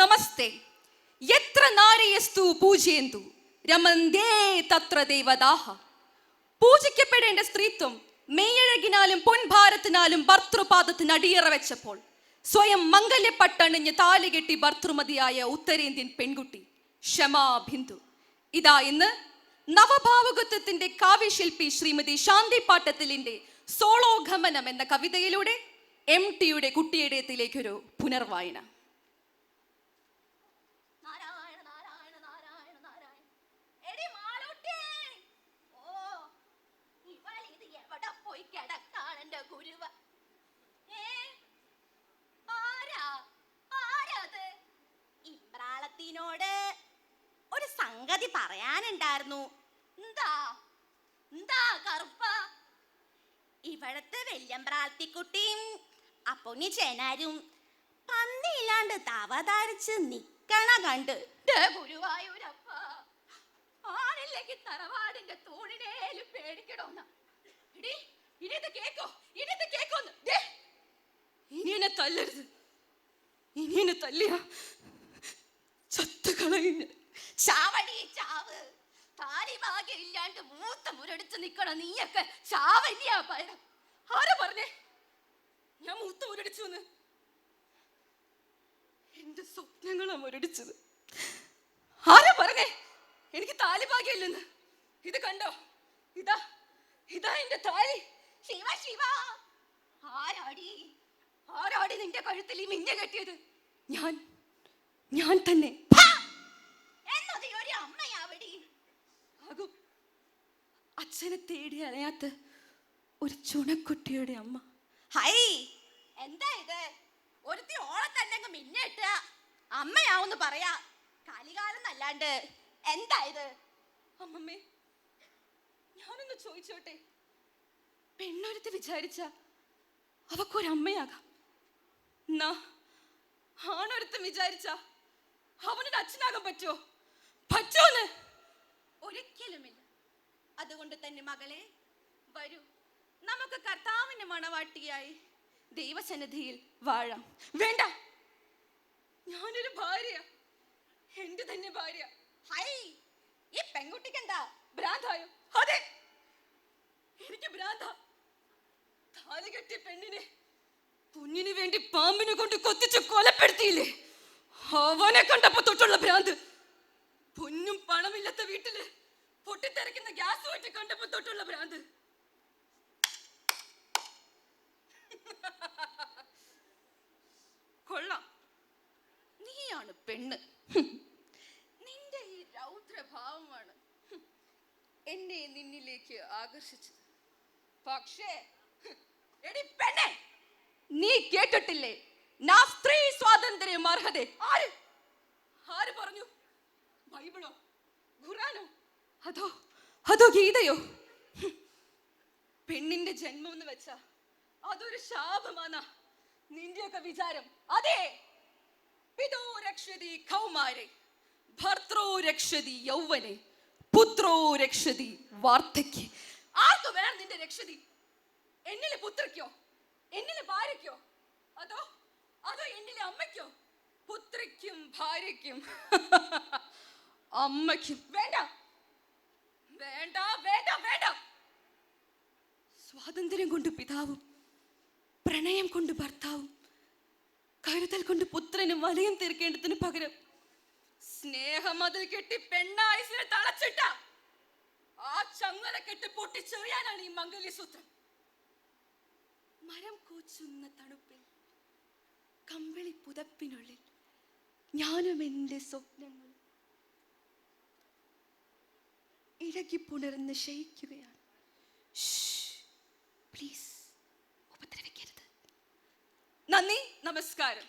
നമസ്തേ. എത്ര നാരിയസ്തു പൂജയന്തു രമന്തേ തത്ര ദേവതാഹ. പൂജിക്കപ്പെടേണ്ട സ്ത്രീത്വം മെയ്യഴകിനാലും പൊൻഭാരത്തിനാലും ഭർത്തൃപാദത്തിന് അടിയറ വെച്ചപ്പോൾ സ്വയം മംഗല്യപ്പട്ടണിഞ്ഞ് താലികെട്ടി ഭർത്തൃമതിയായ ഉത്തരേന്ത്യൻ പെൺകുട്ടി ക്ഷമാ ബിന്ദു ഇതാ ഇന്ന് നവഭാവുകത്വത്തിന്റെ കാവ്യശില്പി ശ്രീമതി ശാന്തി പാട്ടത്തിലിന്റെ സോളോഗമനം എന്ന കവിതയിലൂടെ MTയുടെ കുട്ടിയിടത്തിലേക്കൊരു പുനർവായന. ഇമ്രാളത്തിനോട് ഒരു സംഗതി പറയാനുണ്ടായിരുന്നു. എന്താ കറുപ്പ? ഇവിടത്തെ വല്യമ്പ്രാളത്തിക്കുട്ടിയും അപ്പൊന്നി ചേനാരും പന്നിയില്ലാണ്ട് തവതാരിച്ച് നിക്കണ കണ്ട് ഗുരുവായൂരപ്പ ആണില്ലെങ്കിൽ തറവാടിന്റെ തൂണിനേലും പേടിക്കണോന്ന. ഇനിയത് കേക്കോന്ന്. ഇനിയെന്നെ തല്ലരുത്. ഇനിയെന്നെ തല്ലിയ ചത്തുകളയുന്ന ചാവടി ചാവ്. താലിഭാഗ്യം ഇല്ലാണ്ട് മൂത്ത മുരടിച്ച് നിക്കണ നീയൊക്കെ ചാവന്യാ പയം. ആരാ പറഞ്ഞേ ഞാൻ മൂത്ത മുരടിച്ചു എന്ന്? എന്റെ സ്വപ്നങ്ങളാ മുരടിച്ചത്. ആരാ പറഞ്ഞേ എനിക്ക് താലിഭാഗ്യം ഇല്ലെന്ന്? ഇത് കണ്ടോ, ഇതാ എന്റെ താലി. ശിവ ശിവ, ആരാടി നിന്റെ കഴുത്തിൽ ഈ മിഞ്ഞ കെട്ടിയത്? ഞാൻ തന്നെ. എന്നത് ഒരു അമ്മയാവടി. ആകും അച്ഛനെ തേടി അലയാത്ത ഒരു ചുണക്കുട്ടിയുടെ അമ്മ. ഹൈ, എന്താ ഇത്? ഒരുത്തി ഓളെ തന്നെ മിന്നിട്ട അമ്മയാവെന്ന് പറയാ. കലികാലം അല്ലാണ്ട് എന്താ ഇത്? അമ്മമ്മേ, ഞാനൊന്ന് ചോദിച്ചോട്ടെ, പെണ്ണൊരുത്തി വിചാരിച്ച അവക്കൊരമ്മയാകാം. ആണൊരുത്തം വിചാരിച്ച അവനൊരു അച്ഛനാകാൻ പറ്റോന്ന്? ഒരിക്കലുമില്ല. അതുകൊണ്ട് തന്നെ മകളെ, വരൂ, നമുക്ക് കർത്താവിന്റെ മണവാട്ടിയായി ദൈവസന്നിധിയിൽ വാഴാം. വേണ്ട, ഞാനൊരു ഭാര്യ, എന്റെ തന്നെ ഭാര്യ. ഹൈ, ഈ പെൺകുട്ടിക്ക് എന്താ ഭ്രാന്തായോ? അതെ, എനിക്ക് ഭ്രാന്ത. താലി കെട്ടിയ പെണ്ണിനെ കുഞ്ഞിന് വേണ്ടി പാമ്പിനെ കൊണ്ട് കൊത്തിച്ച് കൊലപ്പെടുത്തിയില്ലേ, അവനെ കണ്ടപ്പോ തൊട്ടുള്ള ഭ്രാന്ത്. പൊന്നും പണമില്ലാത്ത വീട്ടില് പൊട്ടിത്തെറിക്കുന്ന ഗ്യാസ് വെട്ടി കണ്ടപ്പോ തൊട്ടുള്ള ഭ്രാന്ത്. കൊള്ളാം, നീയാണ് പെണ്ണ്. നിന്റെ ഈ രൗദ്രഭാവമാണ് എന്നെ നിന്നിലേക്ക് ആകർഷിച്ചത്. പക്ഷേ എടി പെണ്ണെ, നീ കേട്ടിട്ടില്ലേ നാ സ്ത്രീ സ്വാതന്ത്ര്യം അർഹത? ആര് പറഞ്ഞു? ബൈബിളോ, ഖുറാനോ, അതോ ഗീതയോ? പെണ്ണിന്റെ ജന്മം എന്ന് വെച്ചാ അതൊരു ശാപമാണ് നിന്റെയൊക്കെ വിചാരം. അതെ, പിതോ രക്ഷതി കൗമാരെ, ഭർത്രോ രക്ഷതി യൗവനെ, പുത്രോ രക്ഷതി വാർദ്ധക്യെ. ആർക്ക് വേണം നിന്റെ രക്ഷതി? എന്നിലെ പുത്രയ്ക്കോ, എന്നിലെ ഭാര്യയ്ക്കോ, അതോ എന്നിലെ അമ്മയ്ക്കോ? പുത്രിക്കും ഭാര്യയ്ക്കും അമ്മയ്ക്കും വേണ്ട. സ്വാതന്ത്ര്യം കൊണ്ട് പിതാവും, പ്രണയം കൊണ്ട് ഭർത്താവും, കരുതൽ കൊണ്ട് പുത്രനും വലയം തീർക്കേണ്ടതിന് പകരം സ്നേഹം അതിൽ കെട്ടി പെണ്ണായുസിനെ തളച്ചിട്ട ആ ചങ്ങല കെട്ടി പൊട്ടിച്ചെറിയാനാണ് ഈ മംഗല്യസൂത്രം. മരം കൂച്ചുന്ന തണുപ്പിൽ, കമ്പിളി പുതപ്പിനുള്ളിൽ ഞാനും എൻ്റെ സ്വപ്നങ്ങൾ ഇഴകി പുണർന്ന് ശയിക്കുകയാണ്. പ്ലീസ് ഉപദ്രവിക്കരുത്. നന്ദി, നമസ്കാരം.